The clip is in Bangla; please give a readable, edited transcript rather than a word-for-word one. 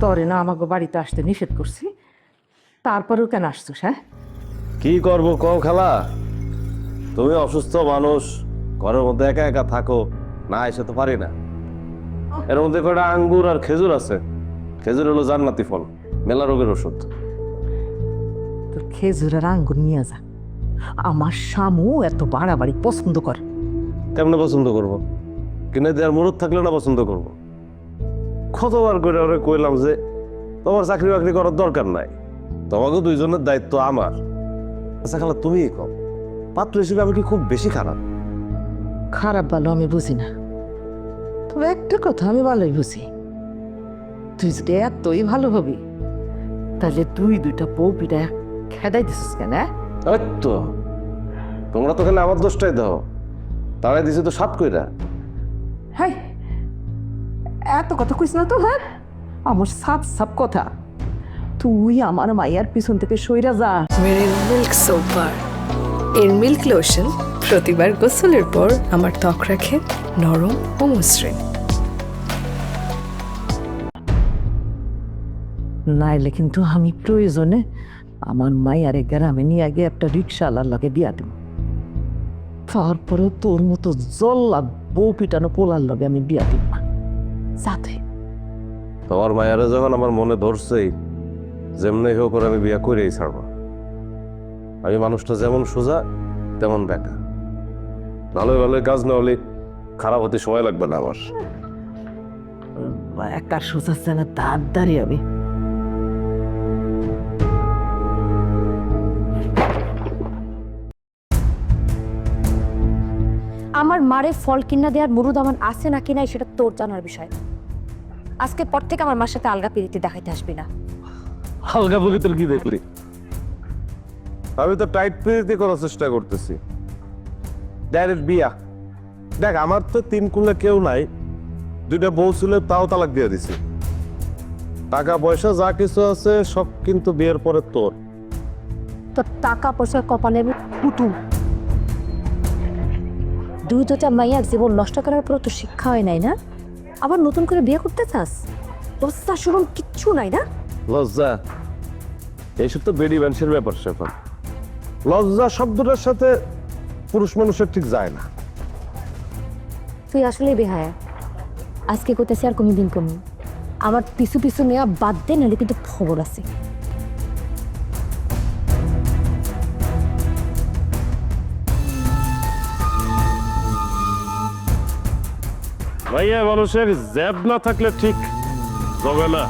তরে না আমাকে বাড়িতে আসতে নিষেধ করছি, তারপরেও কেন আসছিস? হ্যাঁ, কি করবো কও খালা, তুমি অসুস্থ মানুষ, ঘরের মধ্যে একা একা থাকো, না এসে তো পারি না। এর মধ্যে কয়টা আঙ্গুর আর খেজুর আছে। খেজুর হলো জান্নাতি ফল, মেলা রোগের ওষুধ। তোর খেজুর আর আঙ্গুর নিয়ে যা। আমার শামু এত বাড়াবাড়ি পছন্দ করে। কেমনে পছন্দ করবো? কিনে দেওয়ার মুরত থাকলে না পছন্দ করবো? কতবার করে ওরে কইলাম যে তোমার চাকরি বাকরি করার দরকার নাই, তোমাকে দুইজনের দায়িত্ব আমার। আচ্ছা খালা, তুমিই কও, পাত্র হিসেবে আমি কি খুব বেশি খারাপ? খারাপ ভালো আমি বুঝি না, তবে একটা কথা আমি ভালোই বুঝি। তুই যদি এতই ভালো হবি, তাহলে তুই দুইটা বউ পিঠা খেদাই দিছিস কেন? ওই তো, তোমরা তো খালি আমার দোষটাই দাও, তারাই দিছে তো সাত কইরা। হাই, এত কথা কইস না তো। হ্যাঁ, আমার সাপ সাপ কথা। তুই আমার মাইয়ার পিছন থেকে সইরা যা। মেরিল মিল্ক সোপ বার, এর মিল্ক লোশন প্রতিবার গোসলের পর আমার ত্বক রাখে নরম ও মসৃণ। নাইলে কিন্তু আমি প্রয়োজনে আমার মাইয়ারে গ্রামে নিয়ে গিয়ে একটা রিক্সাওয়ালার লাগে বিয়া দেব। তারপরে তোর মতো জল্লাদ বউ পিটানো পোলার লগে আমি বিয়া দিব না। যাতে তোমার মায়ারে যখন আমার মনে ধরছেই, যেমনি হোক করে আমি বিয়া করেই ছাড়বো। আমি মানুষটা যেমন সোজা তেমন বেকা, ভালোই ভালোই কাজ না হলে খারাপ হতে সময় লাগবে না আমার। একটা সোজাচ্ছে না, তার দাঁড়িয়ে আমি আমার মারে ফল কিনা দেওয়ার মুরুদ আমার আছে নাকি নাই সেটা তোর জানার বিষয় না। আজকের পর থেকে আমার মার সাথে আলগা পিরিতি দেখাইতে আসবি না। হালকা বলি তোর কি দেখলি? আমি তো টাইট পিরিতি করার চেষ্টা করতেছি। ডাইরেক্ট বিয়া। দেখ, আমার তো তিন কুলে কেউ নাই, দুইটা বউ ছিল, তাও তালাক দিয়ে দিছি। টাকা পয়সা যা কিছু আছে সব কিন্তু বিয়ের পরে তোর। তোর টাকা পয়সা কপালের কুটু দুই দুটা মাইয়ার জীবন নষ্ট করার পর তো শিক্ষা হয় নাই না? আবার নতুন করে বিয়ে করতে চাস? লজ্জা শরম কিচ্ছু নাই না? লজ্জা এইসব তো বেডি মানুষের ব্যাপার স্যাপার। লজ্জা শব্দটার সাথে পুরুষ মানুষের ঠিক যায় না। তুই আসলে বেহায়া। আজকে করতেছি আর কোনোদিন কমি। আমার পিছু পিছু নেওয়া বাদ দে, নাহলে কিন্তু খবর আছে। ভাইয়া, মানুষের জ্যাব না থাকলে ঠিক জমে না।